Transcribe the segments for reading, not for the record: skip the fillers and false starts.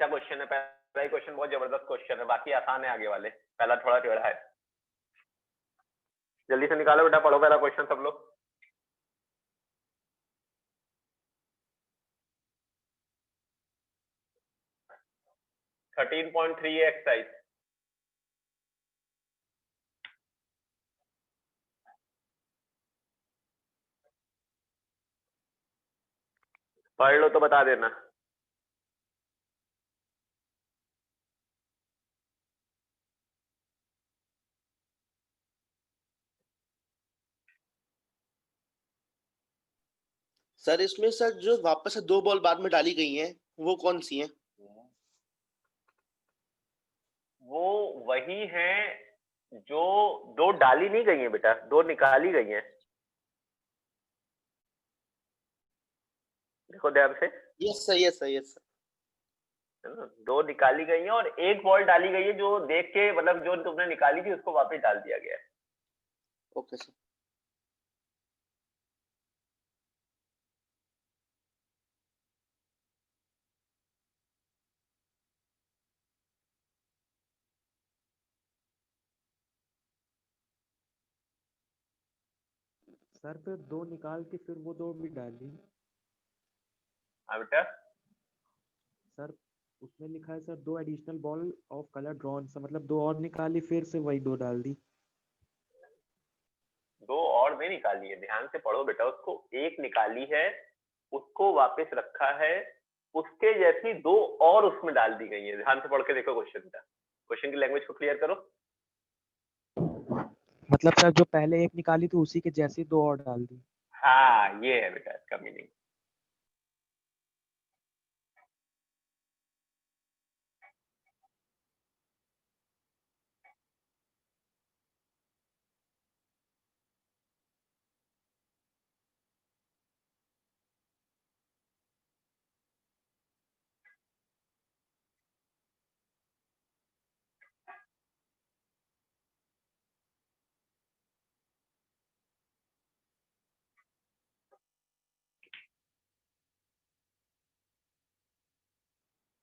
अच्छा क्वेश्चन है, पहला ही क्वेश्चन बहुत जबरदस्त क्वेश्चन है, बाकी आसान है आगे वाले, पहला थोड़ा टेढ़ा है। जल्दी से निकालो बेटा, पढ़ो पहला क्वेश्चन सब लोग। Thirteen 13.3 exercise. पढ़ लो तो बता देना। सर इसमें सर जो वापस से 2 बॉल बाद में डाली गई हैं वो कौन सी हैं? वो वही है जो 2 डाली नहीं गई है बेटा, 2 निकाली गई है। देखो ध्यान से, yes sir, yes sir, yes sir. है ना, 2 निकाली गई है और 1 बॉल डाली गई है, जो देख के मतलब जो तुमने निकाली थी उसको वापस डाल दिया गया है। Okay sir. सर फिर 2 निकाल के फिर वो 2 भी डाली। हाँ बेटा, सर उसमें लिखा है sir 2 additional ball of colour drawn, सा मतलब 2 और निकाली फिर से वही 2 डाल दी। 2 और नहीं निकाली है, ध्यान से पढ़ो बेटा, उसको 1 निकाली है, उसको वापस रखा है, उसके जैसी 2 और उसमें डाल दी गई है। ध्यान से पढ़ के देखो क्वेश्चन का, क्वेश्चन की लैंग्वेज को क्लियर करो। मतलब सर जो पहले 1 निकाली थी उसी के जैसी 2 और डाल दी। हाँ ये है बेटा इसका मीनिंग।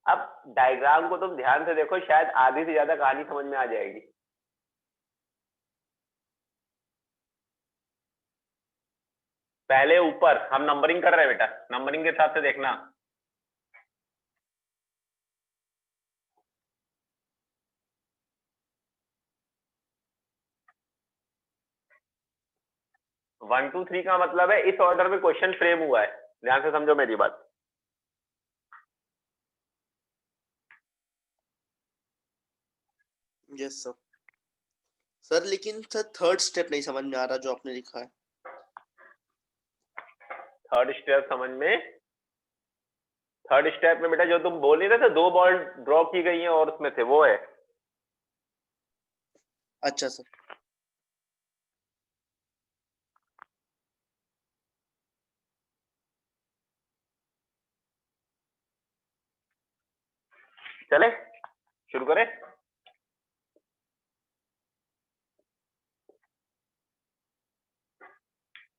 अब डायग्राम को तुम ध्यान से देखो, शायद आधी से ज्यादा कहानी समझ में आ जाएगी। पहले ऊपर हम नंबरिंग कर रहे हैं बेटा, नंबरिंग के हिसाब से देखना। वन टू थ्री का मतलब है इस ऑर्डर में क्वेश्चन फ्रेम हुआ है, ध्यान से समझो मेरी बात। Yes sir. सर लेकिन सर थर्ड स्टेप नहीं समझ में आ रहा जो आपने लिखा है। थर्ड स्टेप समझ में, थर्ड स्टेप में बेटा जो तुम बोल नहीं रहे थे 2 बॉल ड्रॉ की गई हैं और उसमें से वो है। अच्छा सर। चले शुरू करें।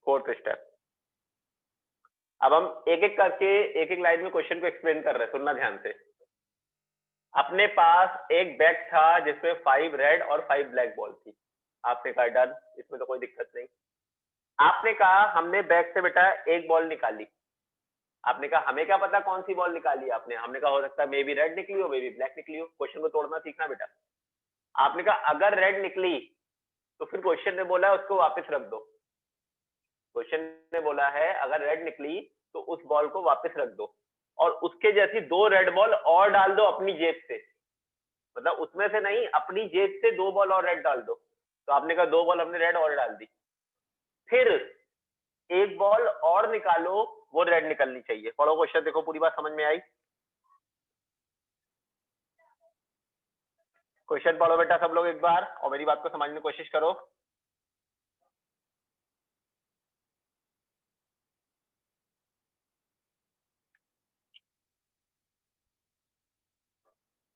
Fourth step. अब हम एक एक करके एक एक लाइन में क्वेश्चन को एक्सप्लेन कर रहे हैं, सुनना ध्यान से। अपने पास एक बैग था जिसमें 5 रेड और 5 ब्लैक बॉल थी। आपने कहा डन, इसमें तो कोई दिक्कत नहीं। आपने कहा हमने बैग से बेटा एक बॉल निकाली। आपने कहा हमें क्या पता कौन सी बॉल निकाली आपने, हमने कहा हो सकता है मे बी रेड निकली हो, मे बी ब्लैक निकली हो। क्वेश्चन को तोड़ना सीखना बेटा। आपने कहा अगर रेड निकली तो फिर क्वेश्चन ने बोला उसको वापस रख दो। क्वेश्चन ने बोला है अगर रेड निकली तो उस बॉल को वापस रख दो और उसके जैसी 2 रेड बॉल और डाल दो अपनी जेब से, मतलब उसमें से नहीं, अपनी जेब से 2 बॉल और रेड डाल दो। तो आपने कहा 2 बॉल हमने रेड और डाल दी। फिर एक बॉल और निकालो, वो रेड निकलनी चाहिए। पढ़ो क्वेश्चन, देखो पूरी बात समझ में आई। क्वेश्चन पढ़ो बेटा सब लोग एक बार और मेरी बात को समझने की कोशिश करो।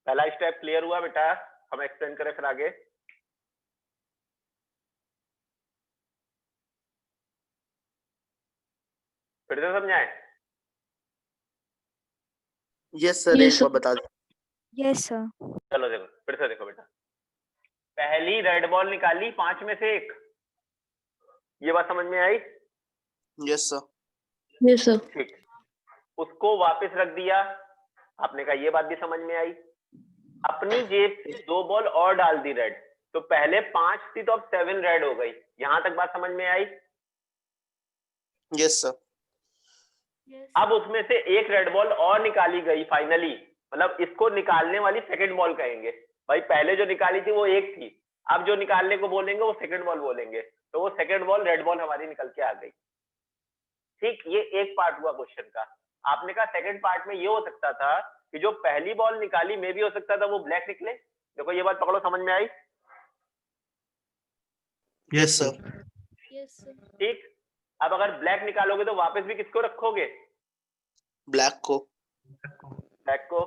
पहला स्टेप क्लियर हुआ बेटा, हम एक्सप्लेन करें फिर आगे। फिर से समझाएं? यस सर, एक बार बता दें। Yes sir. चलो देखो फिर से देखो बेटा, पहली रेड बॉल निकाली 5 में से 1, ये बात समझ में आई? Yes sir. Yes sir. ठीक, उसको वापस रख दिया, आपने कहा ये बात भी समझ में आई। अपनी जेब से 2 बॉल और डाल दी रेड, तो पहले 5 थी तो अब 7 रेड हो गई। यहां तक बात समझ में आई? Yes sir. अब उसमें से एक रेड बॉल और निकाली गई फाइनली, मतलब इसको निकालने वाली सेकंड बॉल कहेंगे। भाई पहले जो निकाली थी वो एक थी, अब जो निकालने को बोलेंगे वो सेकंड बॉल बोलेंगे, तो वो सेकंड बॉल रेड बॉल हमारी निकल के आ गई। ठीक, ये एक पार्ट हुआ क्वेश्चन का। आपने कहा सेकंड पार्ट में ये हो सकता था कि जो पहली बॉल निकाली में भी हो सकता था वो ब्लैक निकले। देखो ये बात पकड़ो, समझ में आई? Yes sir. Yes sir. ठीक, अब अगर ब्लैक निकालोगे तो वापस भी किसको रखोगे? ब्लैक को। ब्लैक को।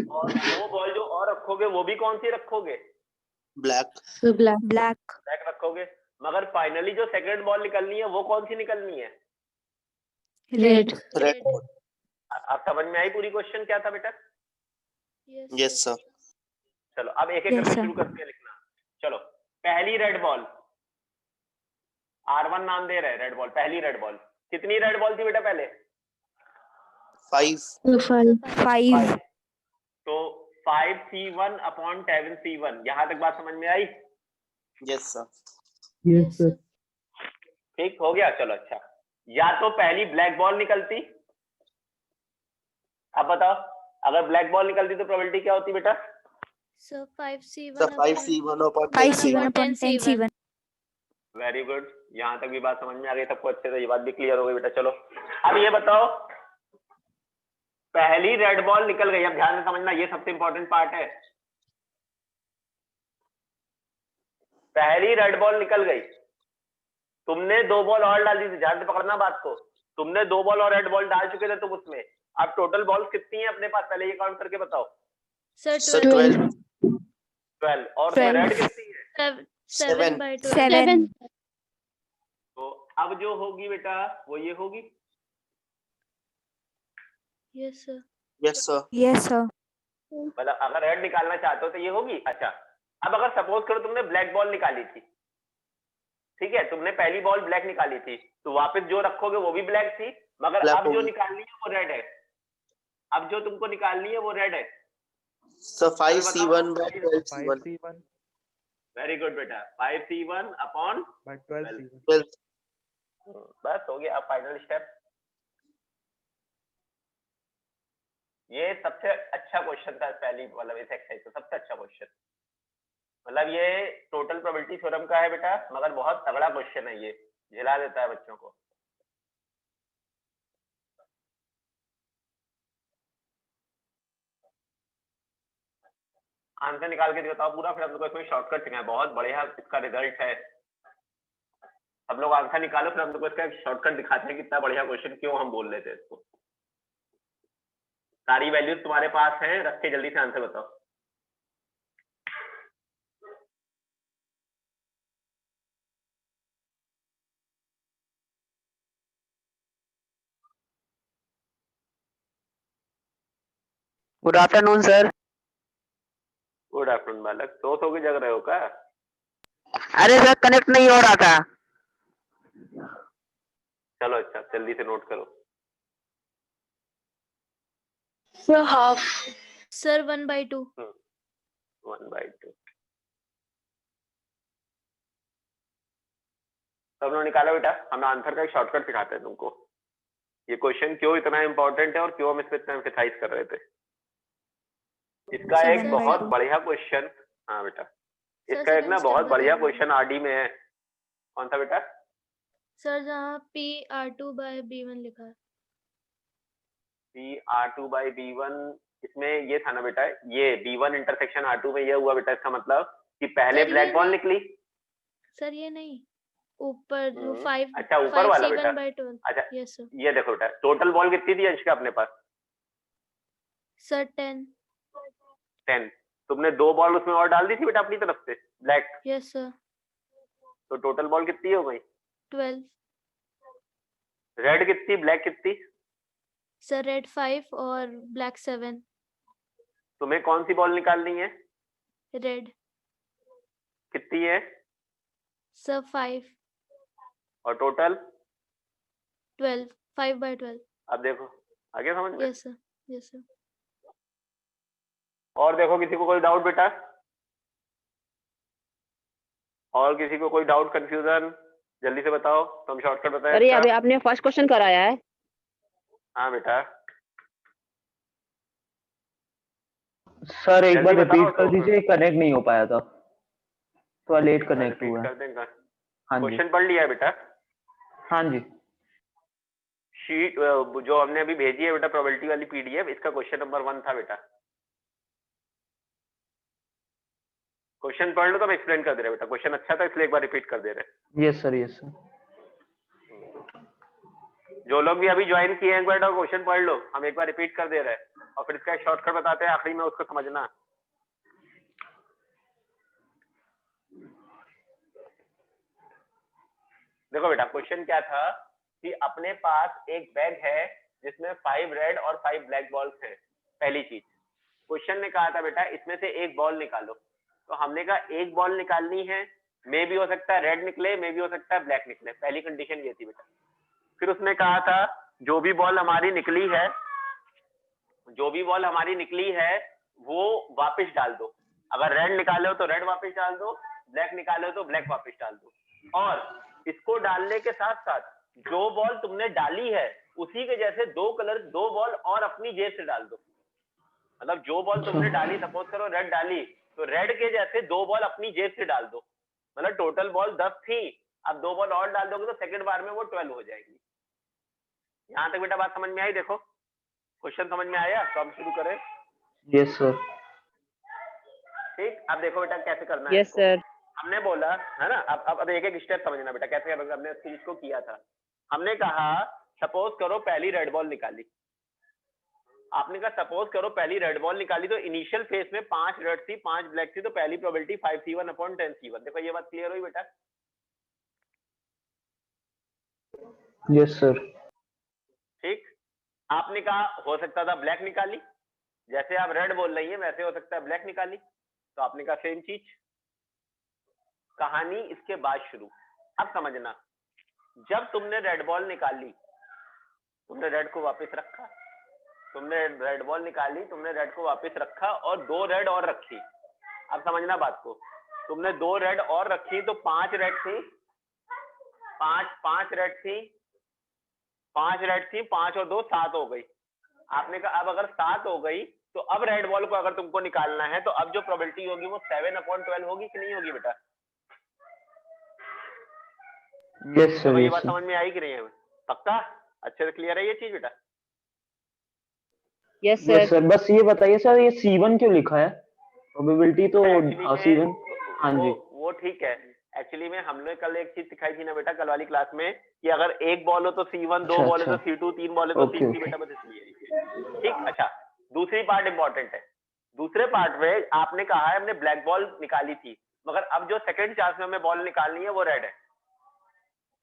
और 2 बॉल जो और रखोगे वो भी कौन सी रखोगे? ब्लैक। ब्लैक। ब्लैक। ब्लैक रखोगे। मगर फाइनली जो सेकंड बॉल निकलनी है वो कौन सी निकलनी है? रेड। रेड। आप समझ में आई पूरी क्वेश्चन क्या था बेटा? Yes sir. चलो अब एक एक Yes, करके sir. शुरू करते हैं लिखना। चलो, पहली रेड बॉल, R1 नाम दे रहे हैं रेड बॉल, पहली रेड बॉल। कितनी रेड बॉल थी बेटा पहले? 5। 5। 5। तो 5C1 अपॉन 7C1, यहां तक बात समझ में आई? Yes sir. Yes sir. ठीक हो गया, चलो अच्छा। या तो पहली ब्लैक बॉल निकलती, अब बताओ अगर ब्लैक बॉल निकलती तो प्रोबेबिलिटी क्या होती बेटा? Sir 5C1 sir 5C1 upon 5C1 10C1। upon 10C1। Very good, यहां तक भी बात समझ में आ गई सबको अच्छे से, ये बात भी क्लियर हो गई बेटा। चलो अब ये बताओ, पहली रेड बॉल निकल गई, अब ध्यान से समझना, ये सबसे इंपॉर्टेंट पार्ट है। पहली रेड बॉल निकल गई, तुमने 2 बॉल और डाल दी थी, ध्यान से पकड़ना बात को। तुमने 2 बॉल और रेड बॉल डाल चुके थे तुम उसमें। अब टोटल बॉल्स कितनी है अपने पास, पहले ये काउंट करके बताओ। Sir sir 12। 12। और 12। रेड कितनी है? 7/12। 7। तो अब जो होगी बेटा वो ये होगी। Yes sir. Yes sir. Yes sir. मतलब अगर रेड निकालना चाहते हो तो ये होगी। अच्छा, अब अगर सपोज करो तुमने ब्लैक बॉल निकाली थी, ठीक है, तुमने पहली बॉल ब्लैक निकाली थी, तो वापस जो रखोगे वो भी ब्लैक थी, मगर Black अब जो होगी। निकालनी है वो रेड है। अब जो तुमको निकालनी है वो रेड है। Sir 5C1 by 12C1। 5C1 very good बेटा, 5C1 अपॉन by 12C1। 12। बस हो गया। अब फाइनल स्टेप, ये सबसे अच्छा क्वेश्चन था पहली, मतलब इस एक्सरसाइज का सबसे अच्छा क्वेश्चन। मतलब ये टोटल प्रोबेबिलिटी थ्योरम का है बेटा, मगर बहुत तगड़ा क्वेश्चन है, ये झिला देता है बच्चों को। आंसर निकाल के बताओ पूरा, फिर हम लोग इसमें शॉर्टकट सिखाएं, बहुत बढ़िया इसका रिजल्ट है। सब लोग आंसर निकालो, फिर हम लोग इसका शॉर्टकट दिखाते हैं कितना बढ़िया क्वेश्चन, क्यों हम बोल रहे थे इसको। सारी वैल्यूज तुम्हारे पास हैं, रख के जल्दी से आंसर बताओ। Good afternoon sir. Good afternoon बालक, सो के जग रहे हो क्या? अरे सर कनेक्ट नहीं हो रहा था। चलो अच्छा, जल्दी से नोट करो। Sir half. सर 1/2। 1/2 सब लोग निकालो बेटा। हम आंसर का एक शॉर्टकट सिखाते हैं तुमको, ये क्वेश्चन क्यों इतना इंपॉर्टेंट है और क्यों हम इस पे इतना एम्फेसाइज कर रहे थे। इसका एक 7/2। बहुत बढ़िया क्वेश्चन, हाँ बेटा, सर इसका एक ना second step बहुत बढ़िया बताइए। क्वेश्चन आरडी में है। कौन सा बेटा? सर जहाँ PR2/B1 लिखा है। PR2/B1, इसमें ये था ना बेटा, ये B1 इंटरसेक्शन R2 में ये हुआ बेटा, इसका मतलब कि पहले सर, ब्लैक ये बॉल नहीं। निकली। सर ये नहीं, ऊपर जो 5। अच्छा, ऊपर वाला बेटा। 5C1/12। अच्छा, यस सर। ये देखो बेटा, टोटल बॉल कितनी थी अंश का अपने पास? सर 10। 10। तुमने 2 बॉल उसमें और डाल दी थी बेटा अपनी तरफ से ब्लैक, यस सर। तो टोटल बॉल कितनी हो गई? 12। रेड कितनी, ब्लैक कितनी? सर रेड 5 और ब्लैक 7। तुम्हें कौन सी बॉल निकालनी है? रेड। कितनी है? सर 5। और टोटल? 12। 5/12। अब देखो आगे समझ में। Yes sir. Yes sir. और देखो किसी को कोई डाउट बेटा? और किसी को कोई डाउट कंफ्यूजन? जल्दी से बताओ, तुम शॉर्टकट बताए सर ये इसका। अभी आपने फर्स्ट क्वेश्चन कराया है? हाँ बेटा सर एक बार जल्दी बताओ रिपीट कर तो। दीजिए, कनेक्ट नहीं हो पाया था, थोड़ा लेट कनेक्ट रिपीट हुआ है। कर देगा। हाँ जी, क्वेश्चन पढ़ लिया है बेटा? हाँ जी। शीट जो हमने अभी भेजी है बेटा, प्रोबेबिलिटी वाली पीडीएफ, इसका क्वेश्चन नंबर 1 था बेटा। क्वेश्चन पढ़ लो तो हम एक्सप्लेन कर दे रहे बेटा, क्वेश्चन अच्छा था इसलिए एक बार रिपीट कर दे रहे। Yes sir, yes sir. जो लोग भी अभी ज्वाइन किए हैं एक बार क्वेश्चन पढ़ लो, हम एक बार रिपीट कर दे रहे हैं और फिर इसका एक शॉर्टकट बताते हैं आखिरी में, उसको समझना। देखो बेटा क्वेश्चन क्या था कि अपने पास एक बैग है जिसमें 5 रेड और 5 ब्लैक बॉल्स हैं। पहली चीज, क्वेश्चन ने कहा था बेटा इसमें से एक बॉल निकालो, तो हमने कहा एक बॉल निकालनी है, मे भी हो सकता है रेड निकले, मे भी हो सकता है ब्लैक निकले, पहली कंडीशन ये थी बेटा। फिर उसने कहा था जो भी बॉल हमारी निकली है, जो भी बॉल हमारी निकली है वो वापस डाल दो। अगर रेड निकाले हो तो रेड वापस डाल दो, ब्लैक निकाले हो तो ब्लैक वापस डाल दो। और इसको डालने के साथ साथ जो बॉल तुमने डाली है उसी के जैसे दो बॉल और अपनी जेब से डाल दो। मतलब जो बॉल तुमने डाली, सपोज करो रेड डाली, तो रेड के जैसे 2 बॉल अपनी जेब से डाल दो। मतलब टोटल बॉल 10 थी, अब 2 बॉल और डाल दोगे तो सेकंड बार में वो 12 हो जाएगी। यहां तक बेटा बात समझ में आई? देखो क्वेश्चन समझ में आया, तो हम शुरू करें। Yes sir. ठीक, अब देखो बेटा कैसे करना है यस इसको। सर। हमने बोला है ना, अब एक एक स्टेप समझना बेटा कैसे हमने इस चीज को किया था। हमने कहा सपोज करो पहली रेड बॉल निकाली, आपने कहा सपोज करो पहली रेड बॉल निकाली, तो इनिशियल फेज में 5 रेड थी 5 ब्लैक थी, तो पहली प्रोबेबिलिटी 5c1/10c1। देखो ये बात क्लियर हुई बेटा? Yes sir. ठीक, आपने कहा हो सकता था ब्लैक निकाली, जैसे आप रेड बोल रही है वैसे हो सकता है ब्लैक निकाली, तो आपने कहा सेम चीज। कहानी इसके बाद शुरू। अब समझना, जब तुमने रेड बॉल निकाली, तुमने रेड को वापस रखा, तुमने रेड बॉल निकाली, तुमने रेड को वापस रखा और 2 रेड और रखी। अब समझना बात को, तुमने 2 रेड और रखी तो 5 रेड थी, 5 रेड थी, 5 रेड थी, 5 और 2 7 हो गई। आपने कहा अब अगर 7 हो गई तो अब रेड बॉल को अगर तुमको निकालना है तो अब जो प्रोबेबिलिटी होगी वो 7/12 होगी कि नहीं होगी बेटा? यस सर, तो ये यस बात सर। समझ में आई कि नहीं है? पक्का अच्छे से क्लियर है ये चीज बेटा? Yes yes sir. सर, बस ये बताइए सर, ये C1 क्यों लिखा है? प्रोबेबिलिटी तो एक्चुअली C1। हाँ जी। वो ठीक है। एक्चुअली में हमने कल एक चीज सिखाई थी ना बेटा कल वाली क्लास में, कि अगर एक बॉल हो तो C1, 2 अच्छा, बॉल है तो अच्छा। C2, 3 बॉल है तो ओके, C3 ओके। बेटा, बस इसलिए। ठीक, अच्छा दूसरी पार्ट इंपॉर्टेंट है। दूसरे पार्ट में आपने कहा है हमने ब्लैक बॉल निकाली थी, मगर अब जो सेकंड चांस में हमें बॉल निकालनी है वो रेड है।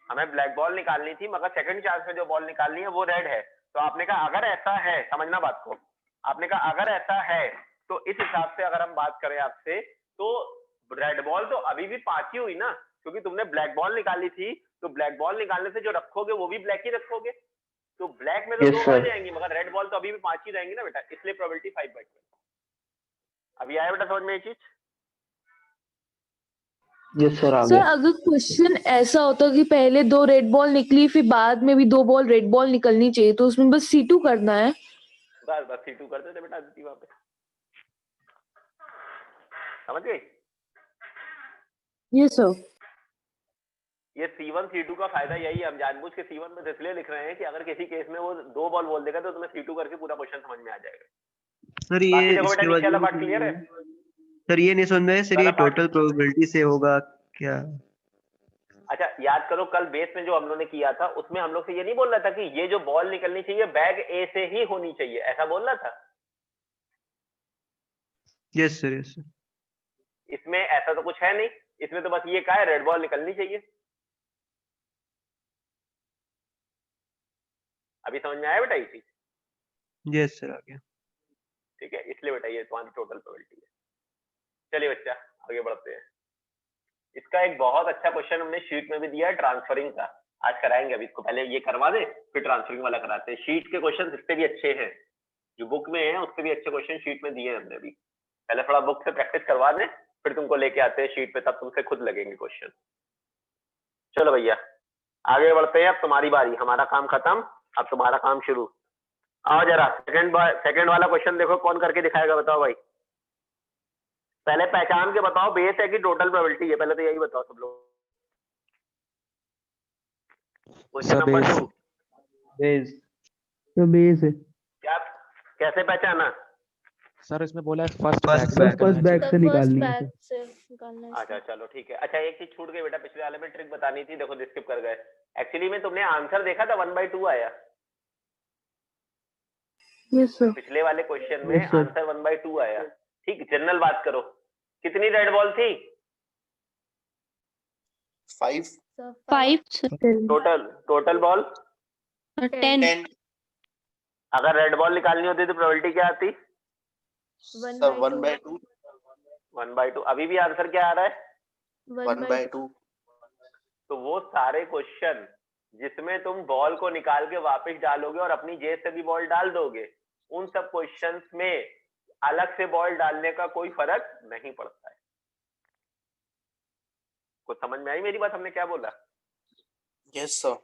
हमें ब्लैक बॉल निकालनी थी मगर सेकंड चांस में जो बॉल निकालनी है वो रेड है। तो आपने कहा अगर ऐसा है, समझना बात को, आपने कहा अगर ऐसा है तो इस हिसाब से अगर हम बात करें आपसे, तो रेड बॉल तो अभी भी 5 ही हुई ना, क्योंकि तुमने ब्लैक बॉल निकाली थी, तो ब्लैक बॉल निकालने से जो रखोगे वो भी ब्लैक ही रखोगे, तो ब्लैक में तो 2 यस बढ़ सर। जाएंगी मगर रेड बॉल तो अभी भी 5 ही रहेंगी ना बेटा, इसलिए प्रोबेबिलिटी 5/12। अभी आया बेटा समझ में ये चीज? यस सर, आ सर गया। अगर क्वेश्चन ऐसा होता कि पहले 2 रेड बॉल निकली फिर बाद में भी 2 बॉल रेड बॉल निकलनी चाहिए, तो उसमें बस C2 करना है। बस C2 करते थे बेटा आदित्य, वहां पे समझ गई? ये सर। ये C1 C2 का फायदा यही है, हम जानबूझ के C1 में इसलिए लिख रहे हैं कि अगर किसी केस में वो 2 बॉल बोल देगा तो तुम्हें C2 करके पूरा क्वेश्चन समझ में आ जाएगा। सर बाकी ये देखो बेटा इसके नीचे बाद वाला पार्ट क्लियर है? सर ये नहीं समझ में आया सर, ये वाला पार्ट, टोटल प्रोबेबिलिटी से होगा क्या? अच्छा याद करो कल बेस में जो हम लोगों ने किया था उसमें हम लोग से ये नहीं बोल रहा था कि ये जो बॉल निकलनी चाहिए बैग ए से ही होनी चाहिए, ऐसा बोल रहा था? Yes sir, yes sir. इसमें ऐसा तो कुछ है नहीं, इसमें तो बस ये कहा है रेड बॉल निकलनी चाहिए। अभी समझ में आया बेटा ये चीज? यस सर, आ गया। ठीक ठीक है, इसलिए बेटा ये तुम्हारी टोटल प्रोबेबिलिटी है। चलिए बच्चा आगे बढ़ते हैं। इसका एक बहुत अच्छा क्वेश्चन हमने शीट में भी दिया है ट्रांसफरिंग का, आज कराएंगे। अभी इसको पहले ये करवा दे, फिर ट्रांसफरिंग वाला कराते हैं। शीट के क्वेश्चन इससे भी अच्छे हैं, जो बुक में है उससे भी अच्छे क्वेश्चन शीट में दिए हैं हमने भी। पहले थोड़ा बुक से प्रैक्टिस करवा दें, फिर तुमको लेके आते हैं शीट पे, तब तुमसे खुद लगेंगे क्वेश्चन। चलो भैया आगे बढ़ते हैं, अब तुम्हारी बारी, हमारा काम खत्म, अब तुम्हारा काम शुरू। आओ जरा सेकंड वाला क्वेश्चन देखो, कौन करके दिखाएगा बताओ भाई। पहले पहचान के बताओ बेस है कि टोटल प्रोबेबिलिटी है, पहले तो यही बताओ सब लोग। क्वेश्चन नंबर 2 बेस बेस है क्या, कैसे पहचाना? सर, इसमें बोला है first First back back. Back से निकालनी है। बैक से निकालना है अच्छा चलो ठीक है। अच्छा एक चीज छूट गई बेटा, पिछले वाले में ट्रिक बतानी थी, देखो स्किप कर गए। एक्चुअली में तुमने आंसर देखा था 1/2 आया यस सर। पिछले वाले क्वेश्चन में, Yes, sir. आंसर 1/2 आया। ठीक, जनरल बात करो, कितनी रेड बॉल थी 5 सर 5 टोटल बॉल? 10 10 अगर रेड बॉल निकालनी होती तो प्रोबेबिलिटी क्या आती? सर 1/2 1/2। अभी भी आंसर क्या आ रहा है? 1/2 तो वो सारे क्वेश्चन जिसमें तुम बॉल को निकाल के वापस डालोगे और अपनी जेब से भी बॉल डाल दोगे, उन सब क्वेश्चंस में अलग से बॉल डालने का कोई फर्क नहीं पड़ता है। कुछ समझ में आई मेरी बात, हमने क्या बोला? यस सर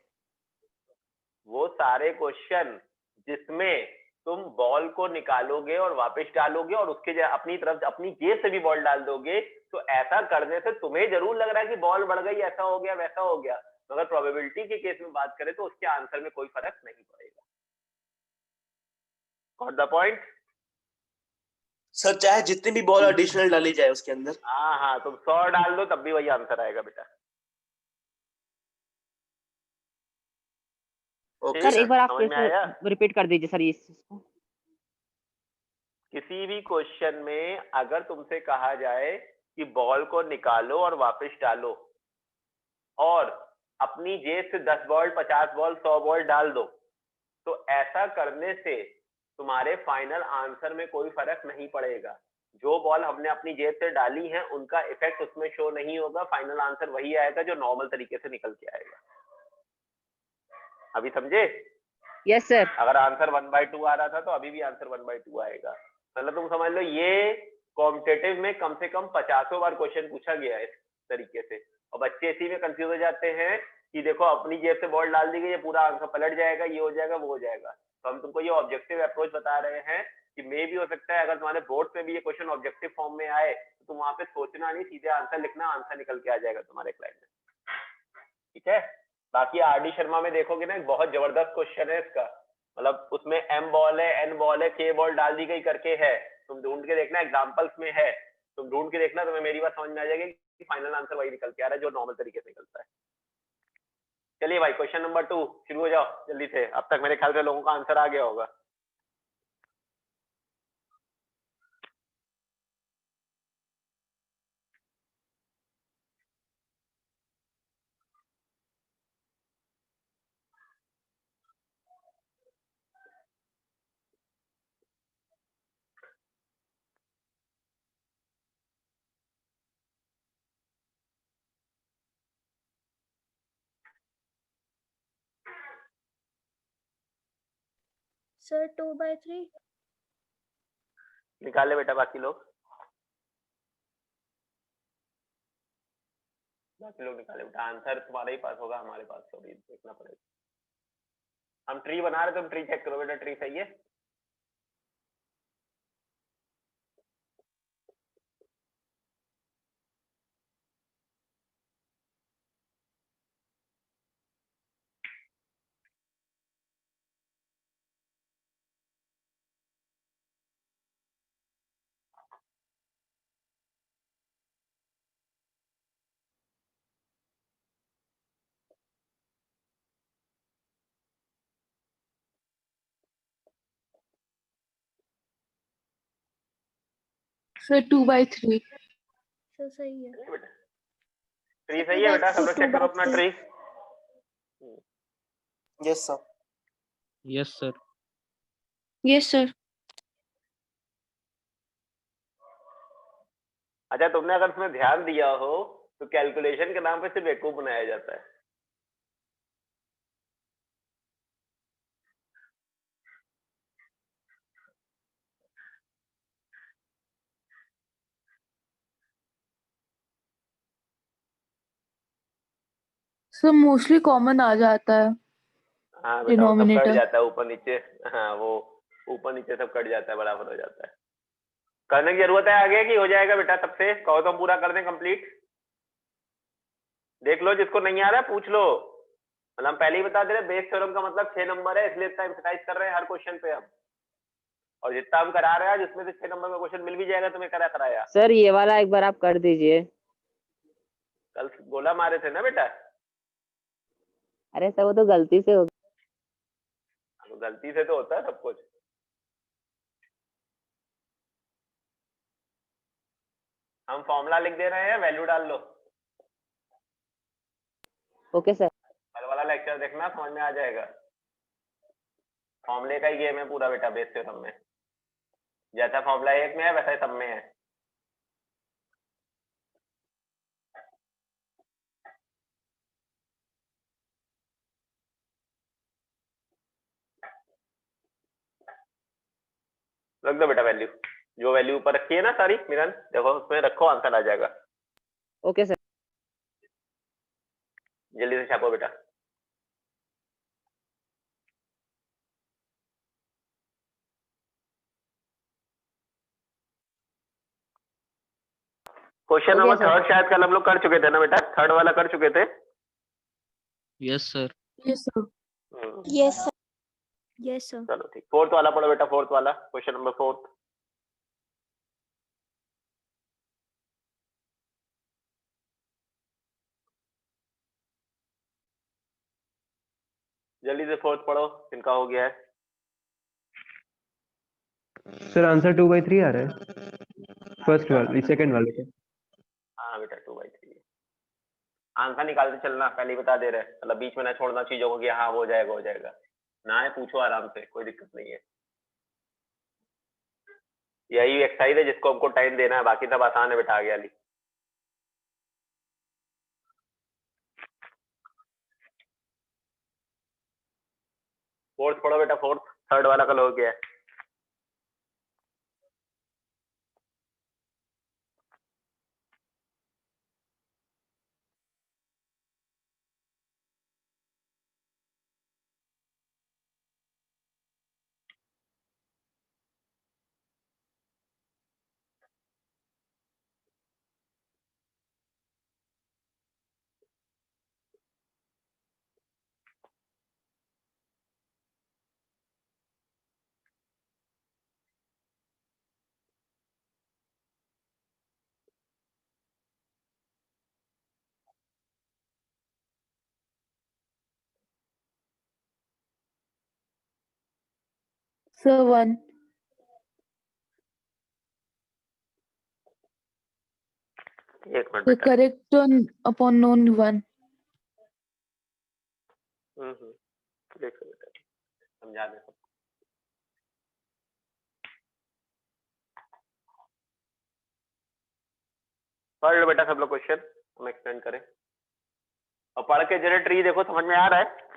वो सारे क्वेश्चन जिसमें तुम बॉल को निकालोगे और वापस डालोगे और उसके अपनी तरफ अपनी जेब से भी बॉल डाल दोगे, तो ऐसा करने से तुम्हें जरूर लग रहा है कि बॉल बढ़ गई, ऐसा हो गया वैसा हो गया, मगर प्रोबेबिलिटी के केस में बात करें तो उसके आंसर में कोई फर्क नहीं पड़ेगा। Got the point? सर चाहे जितनी भी बॉल एडिशनल डाली जाए उसके अंदर। हाँ तुम 100 डाल दो तब भी वही आंसर आएगा बेटा। ओके सर सर एक बार आप समझ में आया? रिपीट कर दीजिए सर इस चीज को। किसी भी क्वेश्चन में अगर तुमसे कहा जाए कि बॉल को निकालो और वापस डालो और अपनी जेब से 10 बॉल 50 बॉल 100 बॉल डाल दो, तो ऐसा करने से तुम्हारे फाइनल आंसर में कोई फर्क नहीं पड़ेगा। जो बॉल हमने अपनी जेब से डाली है उनका इफेक्ट उसमें शो नहीं होगा, फाइनल आंसर वही आएगा जो नॉर्मल तरीके से निकल के आएगा। अभी समझे? Yes sir. अगर आंसर 1/2 आ रहा था तो अभी भी आंसर 1/2 आएगा। मतलब तुम समझ लो ये कॉम्पिटेटिव में कम से कम 50 बार क्वेश्चन पूछा गया है इस तरीके से, और बच्चे इसी में कंफ्यूज हो जाते हैं कि देखो अपनी जेब से बॉल डाल दी गई, ये पूरा आंसर पलट जाएगा, ये हो जाएगा वो हो जाएगा। तो हम तुमको ये ऑब्जेक्टिव अप्रोच बता रहे हैं कि मे भी हो सकता है अगर तुम्हारे बोर्ड में भी ये क्वेश्चन ऑब्जेक्टिव फॉर्म में आए तो तुम वहां पे सोचना नहीं, सीधे आंसर लिखना, आंसर निकल के आ जाएगा तुम्हारे क्लास में। ठीक है? बाकी आरडी शर्मा में देखोगे ना, एक बहुत जबरदस्त क्वेश्चन है इसका, मतलब उसमें m बॉल है n बॉल है k बॉल डाल दी गई करके है, तुम ढूंढ के देखना, एग्जांपल्स में है, तुम ढूंढ के देखना, तुम्हें मेरी बात समझ में आ जाएगी कि फाइनल आंसर वही निकल के आ रहा है जो नॉर्मल तरीके से निकलता है। चलिए भाई क्वेश्चन नंबर 2 शुरू हो जाओ जल्दी से, अब तक मेरे ख्याल से लोगों का आंसर आ गया होगा। सर 2/3 निकाले बेटा बाकी लोग निकाले बेटा, आंसर तुम्हारे ही पास होगा, हमारे पास तो अभी देखना पड़ेगा। हम ट्री बना रहे, तुम ट्री चेक करो बेटा, ट्री सही है? सर 2/3 सर सही है। बेटा ट्री सही है बेटा, सब लोग चेक करो अपना tree. Yes sir yes sir. Yes sir. अच्छा, तुमने अगर उसमें ध्यान दिया हो तो कैलकुलेशन के नाम पे सिर्फ बेवकूफ बनाया जाता है। सर मोस्टली कॉमन आ जाता है हाँ बेटा, वो सब कट डिनोमिनेटर। जाता है ऊपर नीचे। हाँ, वो ऊपर नीचे सब कट जाता है, बराबर हो जाता है। करने की जरूरत है आगे कि हो जाएगा बेटा? सबसे कहो तो हम पूरा कर दें कंप्लीट। देख लो, जिसको नहीं आ रहा है पूछ लो। मतलब हम पहले ही बता दे रहे, बेस थ्योरम का मतलब 6 नंबर है, इसलिए इतना एम्फसाइज कर रहे हैं हर क्वेश्चन पे हम। और जितना हम करा रहे हैं आज, उसमें से 6 नंबर का क्वेश्चन मिल भी जाएगा तुम्हें कराया। सर ये वाला एक बार आप कर दीजिए। कल गोला मारे थे ना बेटा? अरे सर वो तो गलती से हो तो गलती से तो होता है सब कुछ। हम फॉर्मूला लिख दे रहे हैं, वैल्यू डाल लो। Okay sir. कल वाला लेक्चर देखना, समझ में आ जाएगा। फॉर्मूले का ही गेम है पूरा बेटा, बेस थ्योरम में। जैसा फॉर्मूला 1 में है वैसा ही सब में है। रख दो बेटा वैल्यू, जो वैल्यू ऊपर रखी है ना सारी मिरन, देखो उसमें रखो, आंसर आ जाएगा। Okay sir. जल्दी से छापो बेटा। क्वेश्चन हो गया नंबर सर। थर्ड शायद कल हम लोग कर चुके थे ना बेटा? थर्ड वाला कर चुके थे। Yes sir. Yes sir. Yes sir. Yes sir. चलो ठीक, फोर्थ वाला पढ़ो बेटा, फोर्थ वाला क्वेश्चन नंबर 4। जल्दी से फोर्थ पढ़ो, इनका हो गया है। सर आंसर 2/3 आ रहा है फर्स्ट वाले, सेकंड वाले का। हाँ बेटा 2/3। आंसर निकालते चलना, पहले ही बता दे रहे हैं, मतलब बीच में ना छोड़ना चीजों को कि हाँ हो जाएगा हो जाएगा। ना है, पूछो आराम से, कोई दिक्कत नहीं है। यही एक्सरसाइज है जिसको हमको टाइम देना है, बाकी सब आसान है बेटा आगे वाली। फोर्थ पढ़ो बेटा, फोर्थ। थर्ड वाला कल हो गया है। सर 1। एक मिनट The बेटा। correct upon known 1. देखो बेटा, समझा दे सबको। पढ़ लो बेटा सब लोग क्वेश्चन, हम एक्सप्लेन करें। और पढ़ के जरा ट्री देखो, समझ में आ रहा है?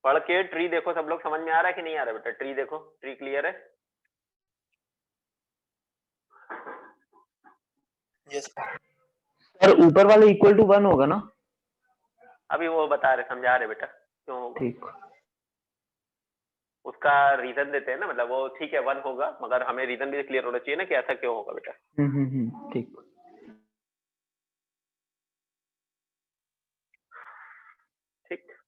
पढ़ के ट्री देखो सब लोग, समझ में आ रहा है कि नहीं आ रहा है बेटा? ट्री देखो, ट्री क्लियर है? यस सर ऊपर वाला इक्वल टू 1 होगा ना? अभी वो बता रहे, समझा रहे बेटा क्यों होगा। ठीक। उसका रीजन देते हैं ना, मतलब वो ठीक है 1 होगा, मगर हमें रीजन भी क्लियर होना चाहिए ना कि ऐसा क्यों होगा बेटा। ठीक। ठीक।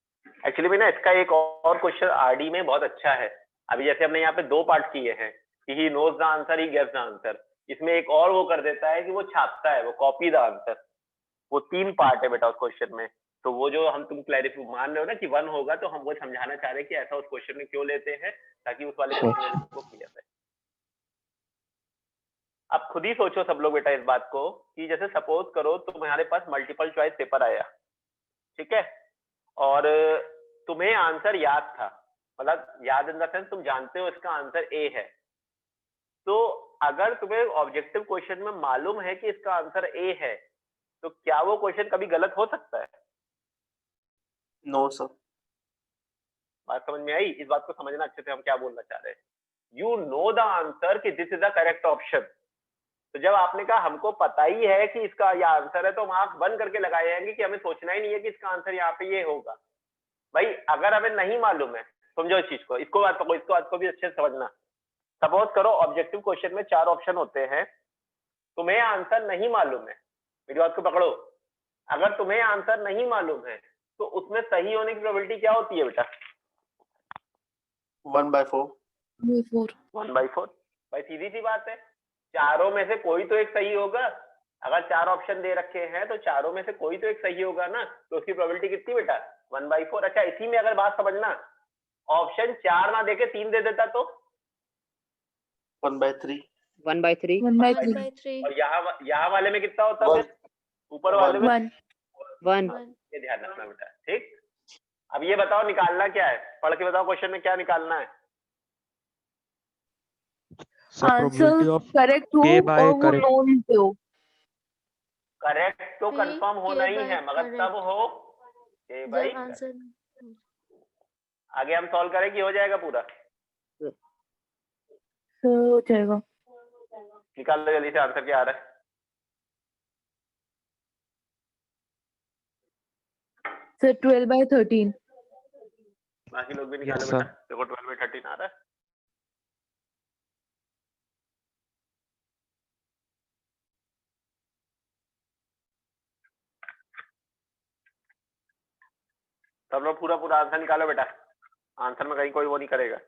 एक्चुअली में ना इसका एक और क्वेश्चन आरडी में बहुत अच्छा है। अभी जैसे हमने यहाँ पे 2 पार्ट किए हैं कि he knows the answer, he gets the answer. इसमें एक और वो कर देता है कि वो छापता है, वो कॉपी द आंसर। वो 3 पार्ट है बेटा उस क्वेश्चन में। तो वो जो हम तुम क्लैरिफाई मान रहे हो ना कि 1 होगा, तो हम वो समझाना चाह रहे हैं कि ऐसा उस क्वेश्चन में क्यों लेते हैं, ताकि उस वाले क्वेश्चन में तुमको क्लियर है। अब खुद ही सोचो सब लोग बेटा इस बात को कि जैसे सपोज करो तुम्हारे पास मल्टीपल चॉइस पेपर आया, ठीक है, और तुम्हें आंसर याद था, मतलब याद इन द सेंस तुम जानते हो इसका आंसर ए है, तो अगर तुम्हें ऑब्जेक्टिव क्वेश्चन में मालूम है कि इसका आंसर ए है, तो क्या वो क्वेश्चन कभी गलत हो सकता है? No sir. बात समझ में आई? इस बात को समझना अच्छे से हम क्या बोलना चाह रहे हैं। यू नो द आंसर कि this is the correct option. तो जब आपने कहा हमको पता ही है कि इसका यह आंसर है, तो हम आंख बंद करके लगाए जाएंगे कि हमें सोचना ही नहीं है कि इसका आंसर यहाँ पे ये होगा। भाई अगर हमें नहीं मालूम है, समझो इस चीज को, इसको बात को भी अच्छे से समझना। सपोज करो ऑब्जेक्टिव क्वेश्चन में 4 ऑप्शन होते हैं, तुम्हें आंसर नहीं मालूम है, मेरी बात को पकड़ो। अगर तुम्हें आंसर नहीं मालूम है तो उसमें सही होने की प्रोबेबिलिटी क्या होती है बेटा? 1/4। 1/4। भाई सीधी सी बात है, चारों में से कोई तो एक सही होगा। अगर 4 ऑप्शन दे रखे हैं तो चारों में से कोई तो एक सही होगा ना, तो उसकी प्रोबेबिलिटी कितनी बेटा? 1/4। अच्छा इसी में अगर बात समझना, ऑप्शन 4 ना देके 3 दे देता तो 1/3। 1/3। 1/3। और यहाँ वाले में कितना होता है? ऊपर वाले में 1। ये ध्यान रखना बेटा, ठीक। अब ये बताओ निकालना क्या है, पढ़ के बताओ क्वेश्चन में क्या निकालना है। आंसर करेक्ट हो और वो नोन पे हो। करेक्ट तो P कंफर्म होना ही K है, by मगर correct। तब हो कि भाई जब आंसर आगे हम सॉल्व करें कि हो जाएगा पूरा। तो हो जाएगा। निकाल लो जल्दी से आंसर क्या आ रहा है। सर 12/13। बाकी लोग भी निकालो Yes, बेटा, sir। देखो 12/13 आ रहा है। सब लोग पूरा आंसर निकालो बेटा, आंसर में कहीं कोई वो नहीं करेगा।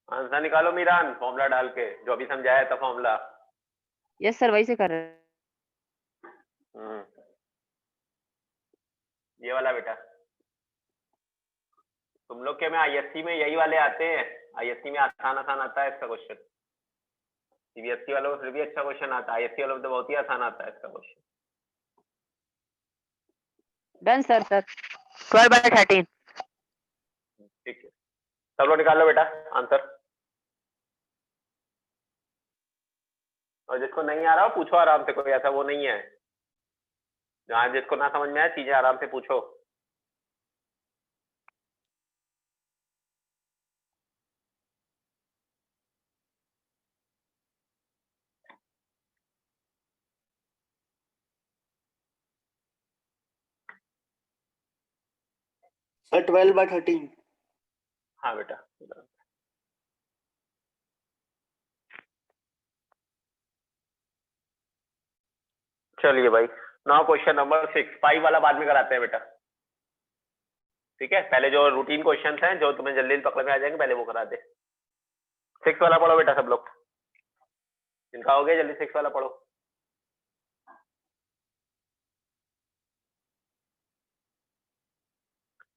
आंसर निकालो मीरान, फॉर्मूला डाल के, जो अभी समझाया था फॉर्मूला। यस सर, वही से कर रहे हैं। ये वाला बेटा, तुम लोग के में आईएससी में यही वाले आते हैं। आईएससी में आसान आता है इसका क्वेश्चन। सीबीएसई वालों को फिर भी अच्छा क्वेश्चन आता है, आईएससी वालों को तो बहुत ही आसान आता है इसका क्वेश्चन। Done sir. 12/13। ठीक है, सब लोग निकालो बेटा आंसर। और जिसको नहीं आ रहा हो पूछो आराम से, कोई ऐसा वो नहीं है। जहाँ जिसको ना समझ में आए चीजें आराम से पूछो। सर 12/13। हाँ बेटा, चलिए भाई। Now question number 6। 5 वाला बाद में कराते हैं बेटा, ठीक है। पहले जो रूटीन क्वेश्चंस हैं जो तुम्हें जल्दी पकड़ में आ जाएंगे, पहले वो करा दे। 6 वाला पढ़ो बेटा सब लोग, इनका हो गया, जल्दी 6 वाला पढ़ो।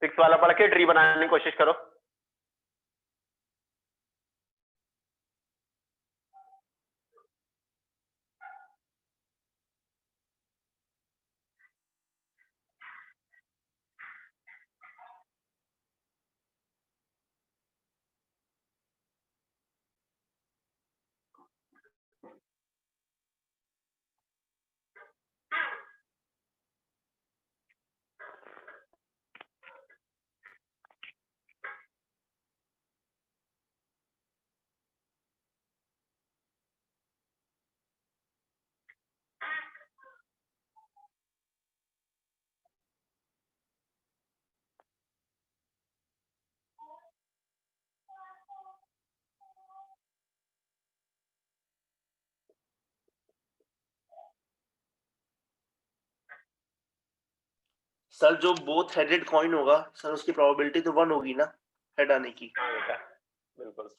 सिक्स वाला पढ़ के ट्री बनाने की कोशिश करो। सर जो बोथ हेडेड कॉइन होगा सर, उसकी प्रोबेबिलिटी तो 1 होगी ना हेड आने की। हाँ बेटा बिल्कुल।